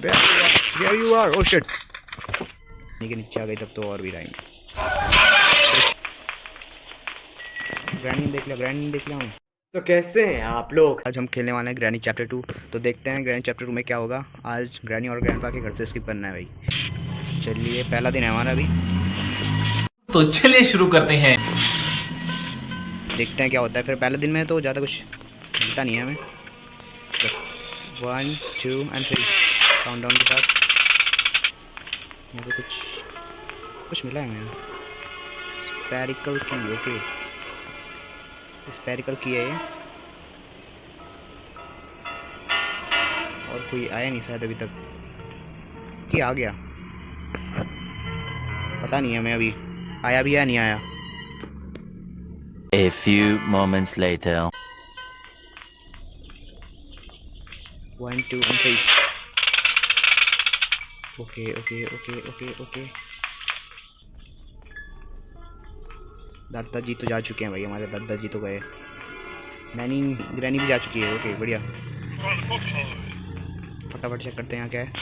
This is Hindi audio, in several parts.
Where you are? Oh shit! के नीचे आ गई तब तो और भी राइम। ग्रैनी देख लिया हूँ। तो कैसे हैं आप लोग? आज हम खेलने वाले हैं ग्रैनी चैप्टर 2। तो देखते हैं ग्रैनी चैप्टर 2 में क्या होगा। आज ग्रैनी और ग्रैंडपा के घर से स्किप करना है भाई। चलिए पहला दिन है हमारा अभी, तो चलिए शुरू करते हैं। देखते हैं क्या होता है। फिर पहले दिन में तो ज़्यादा कुछ मिलता नहीं है हमें। 1 2 and 3 काउंटडाउन के साथ यहाँ पे कुछ मिला है हमें। स्पेरिकल की, ओके स्पेरिकल की है ये। और कोई आया नहीं शायद अभी तक कि आ गया, पता नहीं है हमें अभी आया भी या नहीं आया। A few moments later. 1 2 and 3 okay. दादाजी तो जा चुके हैं भाई, हमारे दादाजी तो गए। नैनी ग्रैनी भी जा चुकी है। ओके बढ़िया, फटाफट चेक करते हैं यहाँ क्या है।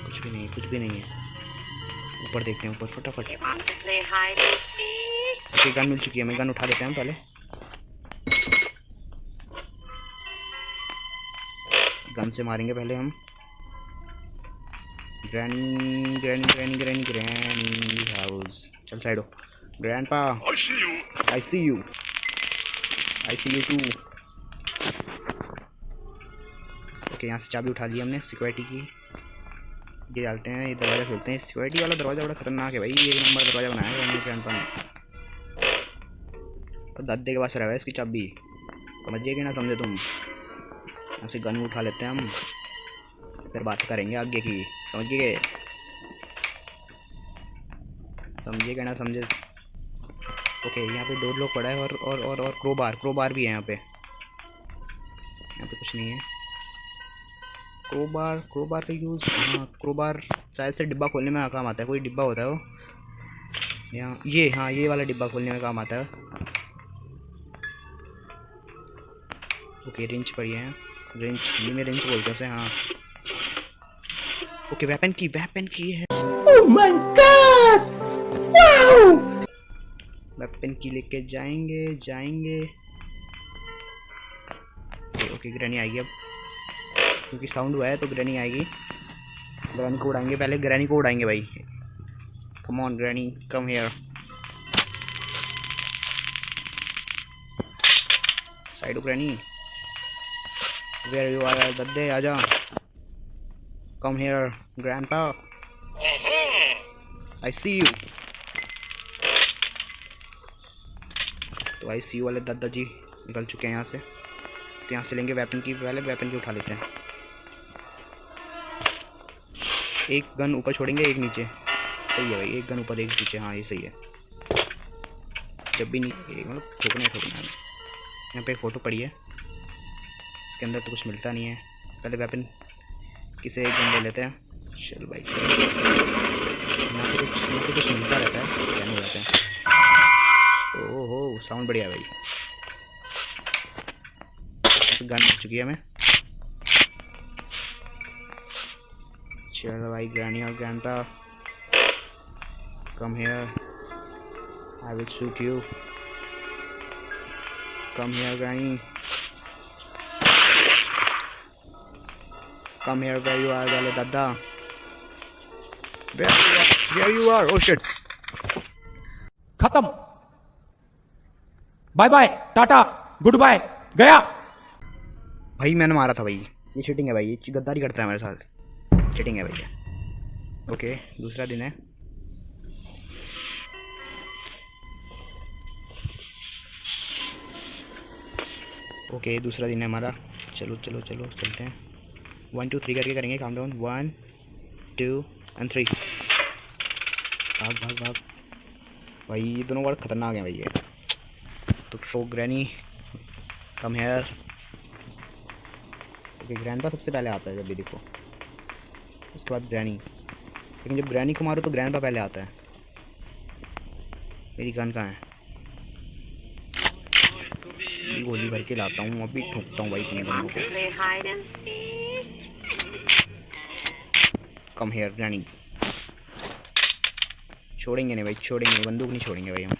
कुछ भी नहीं है। ऊपर देखते हैं, ऊपर फटाफट। ओके गन मिल चुकी है हमें, गन उठा लेते हैं हम पहले। गन से मारेंगे पहले हम। Granny house. चल साइड हो। Grandpa I see you too. Okay यहाँ से चाबी उठा ली हमने सिक्योरिटी की। ये डालते हैं, ये दरवाज़ा खोलते हैं। सिक्योरिटी वाला दरवाज़ा बड़ा खतरनाक है भाई, 1 नंबर दरवाज़ा बनाया है ग्रैंडपा ने। और दादे के पास रहा है इसकी चाबी, समझिए कि ना समझे तुम। यहाँ से गन उठा लेते हैं हम, फिर बात करेंगे आगे की, समझिए ना समझे। ओके यहाँ पे डोर लॉक पड़ा है और क्रोबार भी है यहाँ पे कुछ नहीं है। क्रोबार का यूज़, हाँ क्रोबार शायद से डिब्बा खोलने में काम आता है। कोई डिब्बा होता है वो यहाँ, ये हाँ ये वाला डिब्बा खोलने में काम आता है। ओके रेंच पर ये है, रेंच ये में रेंच बोलते हैं उसे। हाँ ओके वेपन की है। Oh my God, wow! Weapon की लेके जाएंगे। ओके ग्रैनी आएगी अब, क्योंकि साउंड हुआ है तो ग्रैनी आएगी। ग्रैनी को उड़ाएंगे पहले, ग्रैनी को उड़ाएंगे भाई। Come on granny, come here. Side granny, where you are दद्दे, आजा। Come here grandpa, I see you. तो आई सी यू वाले दादाजी निकल चुके हैं यहाँ से। तो यहाँ से लेंगे वेपन की, पहले वेपन की उठा लेते हैं। एक गन ऊपर छोड़ेंगे, एक नीचे। सही है भाई, एक गन ऊपर एक नीचे। हाँ ये सही है। जब भी नहीं मतलब ठोकना है। यहाँ पे एक फ़ोटो पड़ी है, इसके अंदर तो कुछ मिलता नहीं है। पहले वेपन किसे एक गन ले लेते हैं। चल भाई यहाँ पे कुछ मिलता रहता है, क्या नहीं रहता है। ओहो साउंड बढ़िया भाई। गन मिल चुकी है हमें। चलो भाई ग्रैनी और grandpa, come here, I will shoot you. Come here granny, come here where you are वाले दादा। Where you are? Oh shit, खत्म, bye bye, Tata, good bye, गया। भाई मैंने मारा था भाई। ये चीटिंग है भाई, ये गद्दारी करता है मेरे साथ, चीटिंग है भैया। ओके दूसरा दिन है। ओके दूसरा दिन है हमारा। चलो चलते हैं। 1 2 3 करके करेंगे काउंटडाउन। 1 2 and 3। भाग भाई, ये दोनों वर्ड खतरनाक हैं भाई ये तो। Show granny, come here. Okay grandpa सबसे पहले आता है जब भी देखो, उसके बाद ग्रैनी। लेकिन जब ग्रैनी को मारो तो ग्रैंडपा पहले आता है। मेरी गन कहाँ है? गोली भर के लाता हूँ, अभी ठोकता हूँ भाई तुम्हें दोनों को। Come here granny. छोड़ेंगे नहीं भाई, छोड़ेंगे नहीं, बंदूक नहीं छोड़ेंगे भाई हम।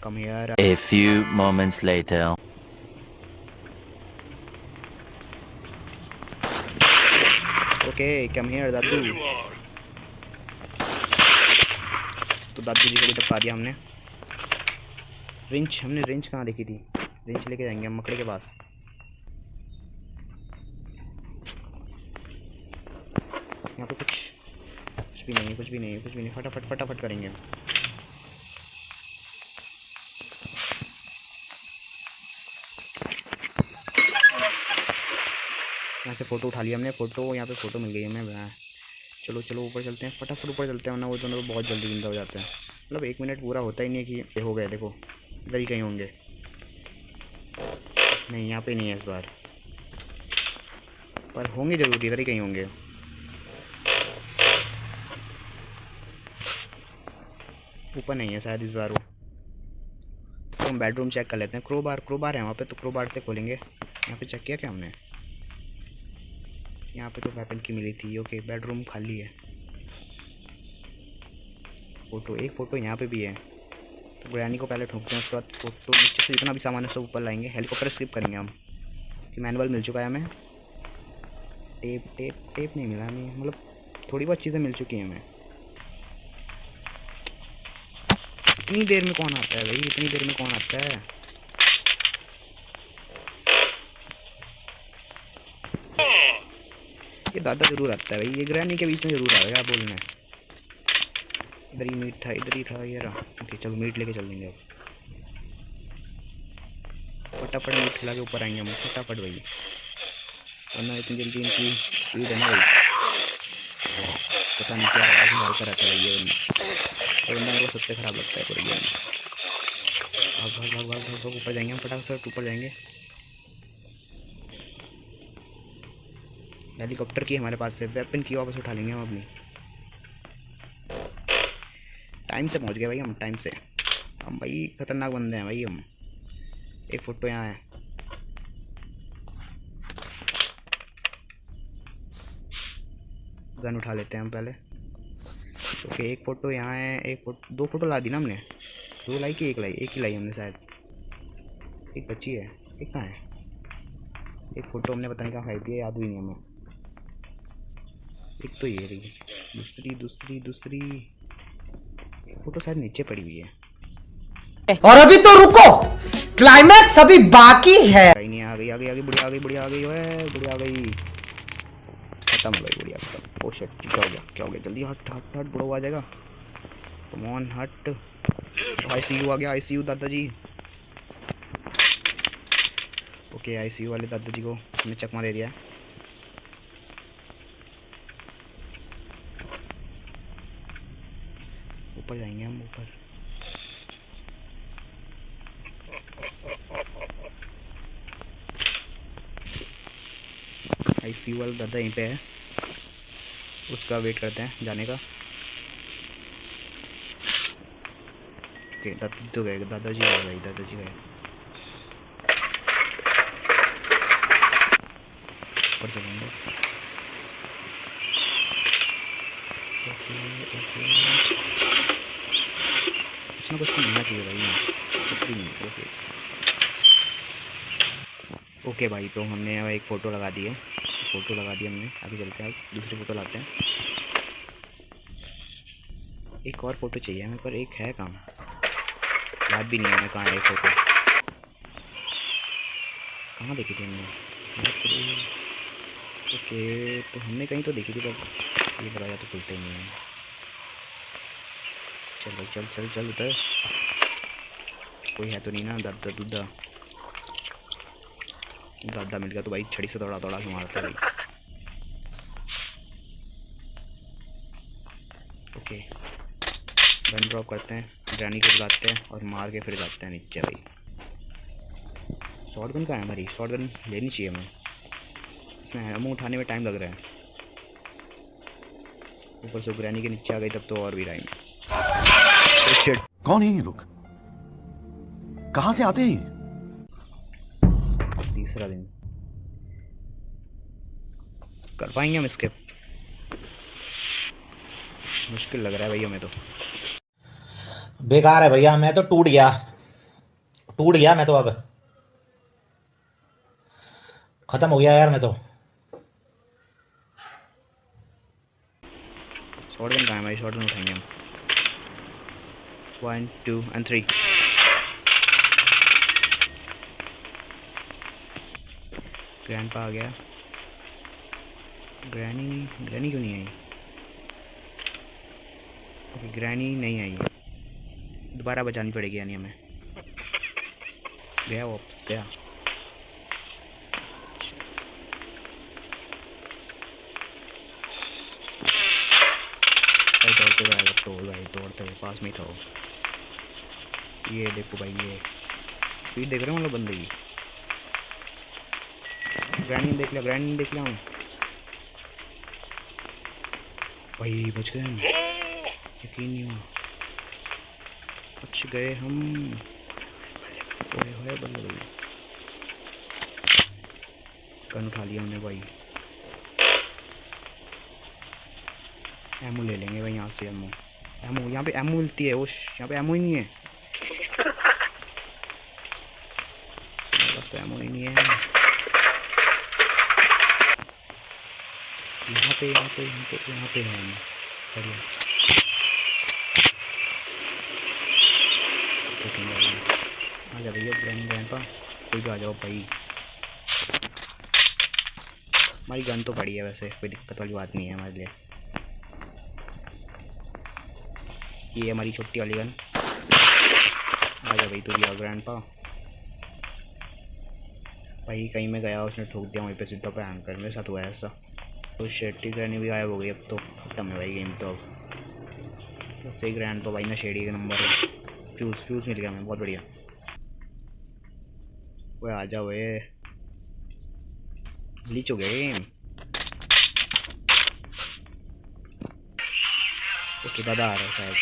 Come here. A few moments later. Okay come here दादू। तो दादू जी को भी टपका दिया हमने। हमने रेंज कहाँ देखी थी? रेंज लेके जाएंगे हम मकड़े के पास। यहाँ पे कुछ भी नहीं है, कुछ भी नहीं है, कुछ भी नहीं। फटाफट फटाफट करेंगे हम। यहाँ से फ़ोटो उठा लिया हमने। फ़ोटो यहाँ पे फ़ोटो मिल गई हमें। चलो चलो ऊपर चलते हैं, फटाफट ऊपर चलते हैं, वरना वो दोनों बहुत जल्दी जिंदा हो जाते हैं। मतलब 1 मिनट पूरा होता ही नहीं है कि ये हो गए। देखो इधर ही कहीं होंगे। नहीं यहाँ पे नहीं है इस बार, पर होंगे जरूर, इधर ही कहीं होंगे। ऊपर नहीं है शायद इस बार वो। तो हम बेडरूम चेक कर लेते हैं। क्रोबार है वहाँ पे, तो क्रोबार से खोलेंगे। यहाँ पे चेक किया क्या हमने? यहाँ पे तो वेपन की मिली थी। ओके बेडरूम खाली है। एक फ़ोटो यहाँ पे भी है, तो ग्रैनी को पहले ठोकते हैं, उसके बाद फ़ोटो नीचे से जितना भी सामान है सब ऊपर लाएंगे। हेलीकॉप्टर स्किप करेंगे हम, कि मैनुअल मिल चुका है हमें। टेप नहीं मिला हमें, मतलब थोड़ी बहुत चीज़ें मिल चुकी हैं हमें। इतनी देर में कौन आता है भाई? इतनी देर में कौन आता है? ये दादा जरूर आता है भाई, ये ग्रैनी के बीच में जरूर आएगा बोलना है। इधर ही मीट था, इधर ही था ये रहा। ओके चलो मीट लेके चल देंगे अब। फटाफट मीट खिला के ऊपर आएंगे हम, फटाफट भाई, वरना इतनी जल्दी इनकी स्पीड है ना भाई, पता नहीं क्या आवाज़ निकालता रहता है ये वरना मेरे को सबसे ख़राब लगता है पूरे गेम में। भाग भाग भाग भाग भाग ऊपर जाएंगे हम, फटाफट ऊपर जाएंगे। हेलीकॉप्टर की हमारे पास से, वेपन की वापस उठा लेंगे हम अपनी। टाइम से पहुंच गए भाई हम, टाइम से। हम भाई खतरनाक बंदे हैं भाई हम। एक फ़ोटो यहाँ है, गन उठा लेते हैं हम पहले। ओके एक फ़ोटो यहाँ है, दो फ़ोटो ला दी ना हमने। 2 लाई कि 1 लाई? 1 ही लाई हमने शायद। एक बची है, एक कहाँ है? एक फ़ोटो हमने पता नहीं कहाँ फेंक दिया, याद भी नहीं हमें। एक तो ये रही, दूसरी फ़ोटो शायद नीचे पड़ी हुई है। और अभी तो रुको, क्लाइमैक्स अभी बाकी है। कहीं नहीं, आ गई बुढ़िया आ गई ओए, बुढ़िया आ गई। खत्म हो गई बुढ़िया, खत्म। ओ शिट, क्या हो गया? जल्दी हट बुढ़ा आ जाएगा। कम ऑन हट। आईसीयू आ गया, आईसीयू दादाजी। ओके आईसीयू वाले दादाजी को हमने चकमा दे दिया। ऊपर जाएंगे हम, ऊपर। आईसीयू वाला दादा यहीं पे है, उसका वेट करते हैं जाने का। ओके दादाजी तो गए, दादाजी गए। ऊपर चलेंगे। कुछ ना कुछ तो मिलना चाहिए भाई, कुछ भी नहीं। ओके भाई, तो हमने एक फ़ोटो लगा दी है, हमने। आगे चलते हैं, दूसरी फ़ोटो लाते हैं। एक और फ़ोटो चाहिए हमें, पर एक है कहाँ, याद भी नहीं है हमें कहाँ है एक फ़ोटो। कहाँ देखी थी हमने? ओके तो हमने कहीं तो देखी थी, पर ये दरवाज़ा तो खुलता ही नहीं है। चल भाई चल उधर कोई है तो नहीं ना? दादा मिल गया तो भाई छड़ी से दौड़ा के मारता भाई। ओके गन ड्रॉप करते हैं, ग्रैनी को बुलाते हैं और मार के फिर जाते हैं नीचे भाई। शॉटगन कहाँ है हमारी? शॉटगन लेनी चाहिए हमें, इसमें एमो उठाने में टाइम लग रहा है। ऊपर से ग्रैनी के नीचे आ गई तब तो और भी टाइम। कौन है ये लोग? कहां से आते हैं? तीसरा दिन कर पाएंगे हम स्किप? मुश्किल लग रहा है भाई हमें तो। बेकार है भैया, मैं तो टूट गया मैं तो, अब खत्म हो गया यार मैं तो। शॉटगन कहाँ है भाई? शॉटगन उठाएंगे हम। 1 2 and 3। ग्रैंडपा आ गया। ग्रैनी क्यों नहीं आई? ओके, ग्रैनी नहीं आई है, दोबारा बचानी पड़ेगी यानी हमें। गया वापस गया। भाई दौड़ते हुए आएगा तो भाई, दौड़ते हुए पास में ही था वो। ये देखो भाई, ये स्पीड देख रहे हो मतलब बंदे की। ग्रैनी देख लिया, ग्रैनी देख लिया हूँ भाई, बच गए हम, यकीन नहीं हुआ, बच गए हम। ओए होए बल्ले, गन उठा लिया हमने भाई। एमो ले लेंगे भाई यहाँ से। एमो यहाँ पे एमो मिलती है। वो यहाँ पे एमो ही नहीं है, मेरे पास तो एमो ही नहीं है। यहाँ पे है बढ़िया। आ जा भैया ग्रैंडपा, कोई भी आ जाओ भाई। हमारी गन तो पड़ी है वैसे, कोई दिक्कत वाली बात नहीं है हमारे लिए। ये हमारी छोटी वाली गन। आ जा भाई तू भी आ ग्रैंडपा। भाई कहीं में गया, उसने ठोक दिया वहीं पे सीधा भयंकर, मेरे साथ हुआ है ऐसा। तो शेडी ग्रैनी भी गायब हो गई, अब तो खत्म है भाई गेम तो। अब सही ग्रैंड तो भाई ना शेडी का नंबर है। फ्यूज़ मिल गया हमें, बहुत बढ़िया। वो आ जाओ, वे ब्लीच हो गया गेम। ओके दादा आ रहा है शायद।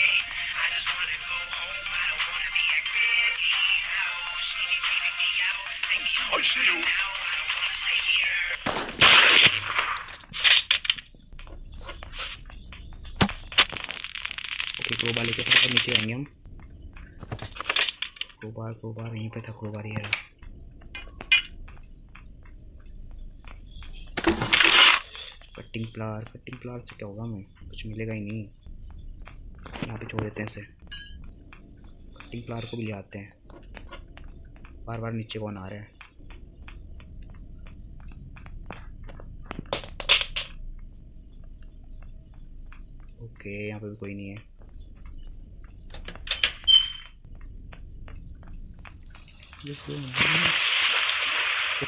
ओके क्रोबार लेके फटाफट नीचे आएंगे हम। क्रोबार यहीं पे था, क्रोबार ये रहा। कटिंग फ्लावर से क्या होगा, हमें कुछ मिलेगा ही नहीं। यहाँ पे छोड़ देते हैं इसे। कटिंग फ्लावर को भी ले आते हैं। बार बार नीचे कौन आ रहा है? ओके यहाँ पे भी कोई नहीं है। तो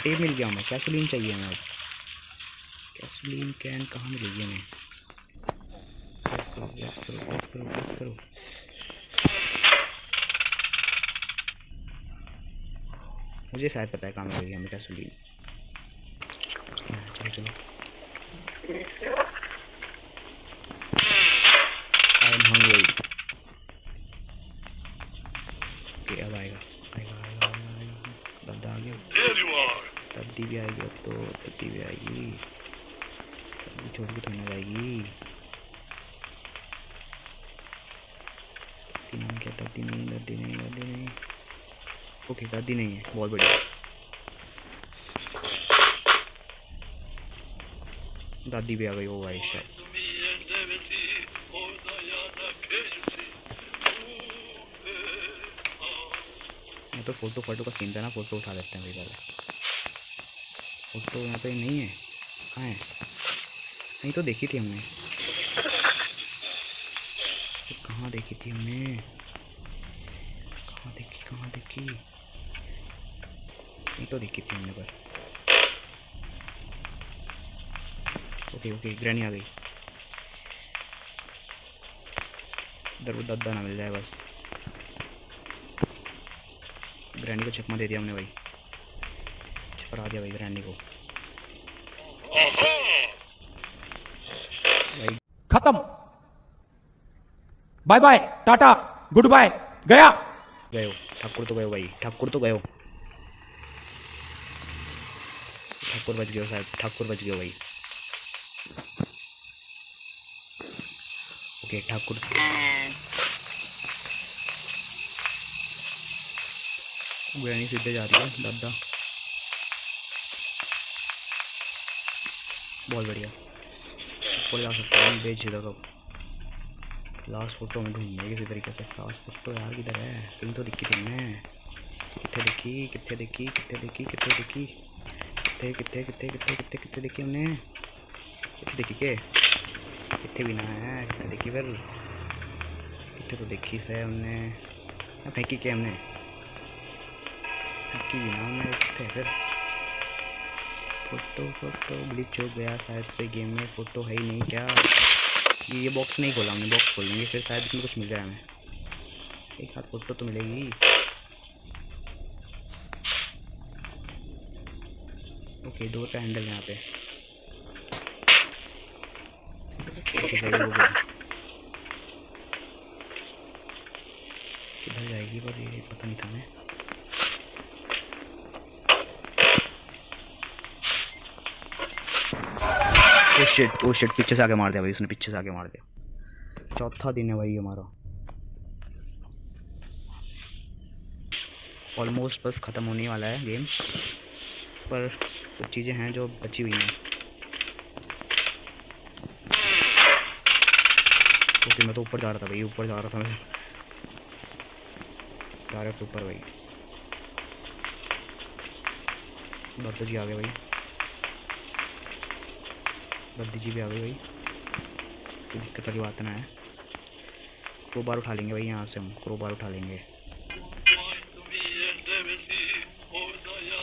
टेप मिल गया हमें। कैसोलीन चाहिए हमें अब। कैसोलीन कैन कहाँ मिलेगी हमें? गैस करो। मुझे शायद पता है कहाँ मिलेगी हमें कैसोलीन। चलो आई एम हंग्री। ओके अब आएगा। दादा आ गया। तब्दी भी आएगी अब तो, तब्दी भी आएगी। तब्दी छोड़ के थोड़ी ना जाएगी। क्या दादी नहीं। ओके दादी नहीं है, बहुत बढ़िया। दादी भी आ गई। वो भाई शायद तो फोटो का सीन था ना, फोटो उठा लेते हैं भाई पहले। फोटो यहाँ पे नहीं है, कहाँ है? नहीं तो देखी थी हमने, कहाँ देखी थी हमने? कहाँ देखी? नहीं तो देखी थी हमने पर। ओके ग्रैनी आ गई। इधर वो दादा ना मिल जाए बस। ग्रैनी को चकमा दे दिया हमने भाई, छपरा दिया भाई ग्रैनी को भाई। खत्म, bye bye, Tata, good bye, गया। गए हो ठाकुर तो गए हो भाई, ठाकुर तो गए हो। ठाकुर बच गए हो साहब, ठाकुर बच गए हो भाई। ओके ओके ठाकुर ग्रैनी सीधे जा रही है दादा। बहुत बढ़िया, ऊपर जा सकते हैं बेच सीधा कब। लास्ट फोटो में ढूंढने किसी तरीके से। लास्ट फोटो यार किधर है? कहीं तो दिखी थी मैं। कितने देखी कितने देखी कितने देखी कितने देखी कितने कितने कितने कितने कितने कितने देखी हमने? कितने देखी के कितने भी ना है कितने देखी फिर? कितने तो देखी से हमने फेंकी के हमने फेंकी भी ना हमने कितने फिर? फोटो फोटो ग्लिच हो गया शायद से गेम में। फोटो है ही नहीं क्या? ये बॉक्स नहीं खोला हमने, बॉक्स खोलेंगे फिर शायद इसमें कुछ मिल जाए हमें। एक हाथ फोटो तो मिलेगी। ओके डोर का हैंडल यहाँ पे। किधर जाएगी पर ये पता नहीं था हमें। ओ शिट पीछे से आके मार दिया भाई उसने, पीछे से आके मार दिया। चौथा दिन है भाई हमारा ऑलमोस्ट, बस ख़त्म होने वाला है गेम। पर कुछ चीज़ें हैं जो बची हुई हैं। ओके मैं तो ऊपर जा रहा था भाई, ऊपर जा रहा था मैं, जा रहा था ऊपर भाई। दत्ता जी आ गए भाई, दद्दी जी भी आ गई भाई। कोई दिक्कत वाली बात ना है। क्रोबार उठा लेंगे भाई यहाँ से, हम क्रोबार उठा लेंगे।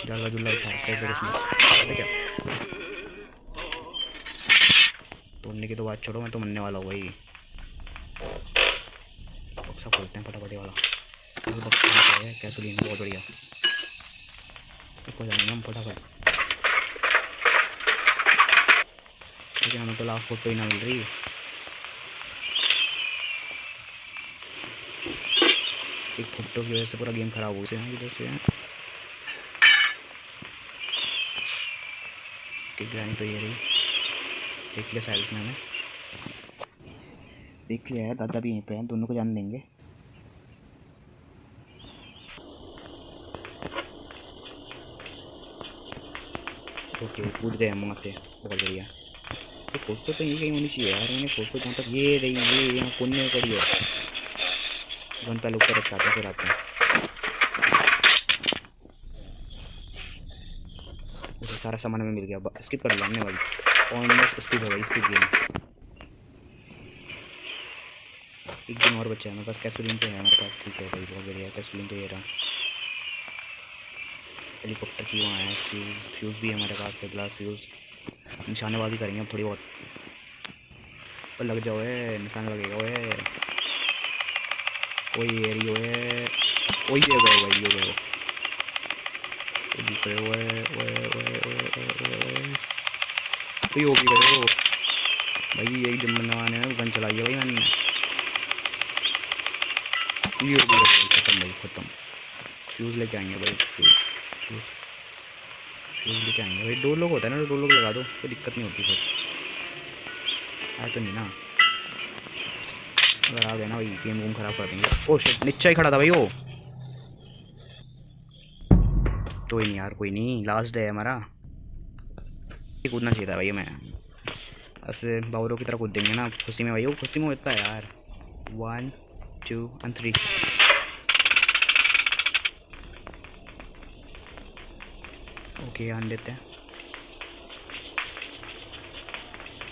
जल्ला जुल्ला उठा फिर इसमें क्या तोड़ने की तो बात छोड़ो, मैं तो मरने वाला हूँ भाई। बक्सा खोलते हैं फटाफट वाला। कैसोलीन बहुत बढ़िया, हो जाएंगे हम फटाफट। लेकिन हमें तो लास्ट फोटो ही ना मिल रही। एक फोटो की वजह से पूरा गेम खराब हो गया इधर से। ग्रैनी तो ये रही, देख लिया साइड में हमें, देख लिया है। दादा भी यहीं पे हैं, दोनों को जान देंगे। ओके कूद गए हम वहाँ से, बहुत बढ़िया। तो फोटो तो यहीं कहीं होनी चाहिए यार। मैंने फोटो जहाँ तक ये रही, ये यहाँ कोने में पड़ी है। वन पहले ऊपर रखते हैं फिर आते हैं। उसे सारा सामान हमें मिल गया। स्किप कर लिया हमने भाई, ऑलमोस्ट स्किप हो गई इसकी गेम। एक दिन और बचा है हमारे पास। कैसोलीन तो है हमारे पास, ठीक है भाई बहुत बढ़िया। कैसोलीन तो ये रहा। हेलीकॉप्टर की वहाँ है। फ्यूज़ भी है हमारे पास है, ग्लास फ्यूज़। निशानेबाजी करेंगे हम थोड़ी बहुत, और लग जाओ है निशान लगेगा। वो ये रियो है, वो ये गए भाई, ये गए दूसरे वो है वो भी गए वो भाई। एक दिन बनवाने में गन चलाई है भाई मैंने। ये भी गए खत्म भाई, खत्म। फ्यूज़ लेके आएंगे भाई, फ्यूज़ लेके आएंगे भाई। 2 लोग होता है ना, 2 लोग लगा दो, कोई दिक्कत नहीं होती फिर। आए तो नहीं ना, अगर आ गए ना भाई गेम वूम खराब कर देंगे। ओ शिट नीचे ही खड़ा था भाई वो। कोई नहीं यार, कोई नहीं, लास्ट डे है हमारा। कूदना चाहिए था भाई मैं, ऐसे बावरों की तरह कूद देंगे ना खुशी में भाई। वो खुशी में होता है यार। 1 2 and 3। ओके आन देते हैं।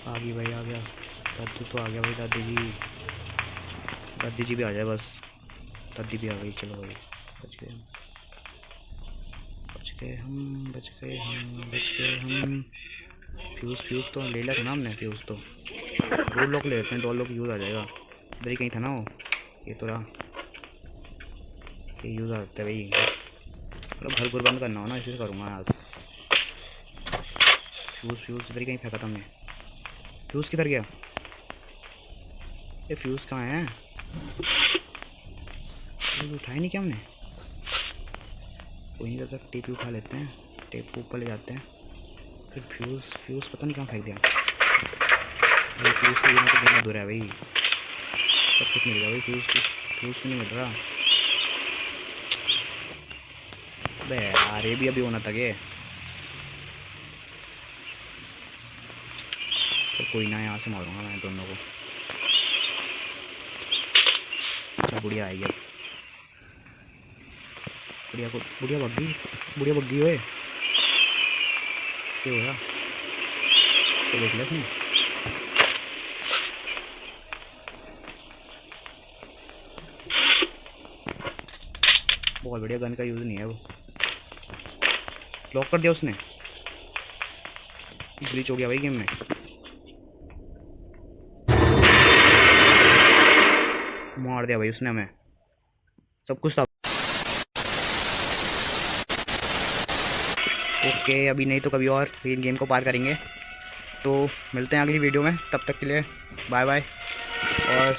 आ गई भाई, आ गया दादू तो आ गया भाई। दादी जी भी आ जाए बस। दादी भी आ गई, चलो भाई बच गए हम, बच गए हम, बच गए हम, बच गए हम। फ्यूज़ तो ले लिया था ना हमने। फ्यूज़ तो 2 लोग ले लेते हैं, 2 लोग यूज़ आ जाएगा। इधर ही कहीं था ना वो, ये तो रहा। ये यूज़ आ जाता है भाई, मतलब घर गुर बंद करना हो ना, इसी से करूँगा यार। फ्यूज़ इधर ही कहीं फेंका था हमने। फ्यूज़ किधर गया? ये फ्यूज़ कहाँ है? उठाया नहीं क्या हमने? कोई नहीं, तक टेप उठा लेते हैं, टेप को ऊपर ले जाते हैं। फिर फ्यूज़ पता नहीं कहाँ फेंक दिया। फ्यूज़ तो यहाँ तो दूर है भाई। सब कुछ मिल गया भाई। फ्यूज़ फ्यूज़ नहीं मिल रहा। अबे यार ये भी अभी होना था के। तो कोई ना, यहाँ से मारूंगा मैं दोनों को। बुढ़िया आएगी अब। बुढ़िया भग गई। बुढ़िया भग गई। ओए क्या हो रहा? तो देख ले इसने। बहुत बढ़िया, गन का यूज़ नहीं है वो। लॉक कर दिया उसने। ग्लिच हो गया भाई गेम में। मार दिया भाई उसने हमें। सब कुछ था। ओके, अभी नहीं तो कभी और इन गेम को पार करेंगे। तो मिलते हैं अगली वीडियो में, तब तक के लिए बाय बाय। और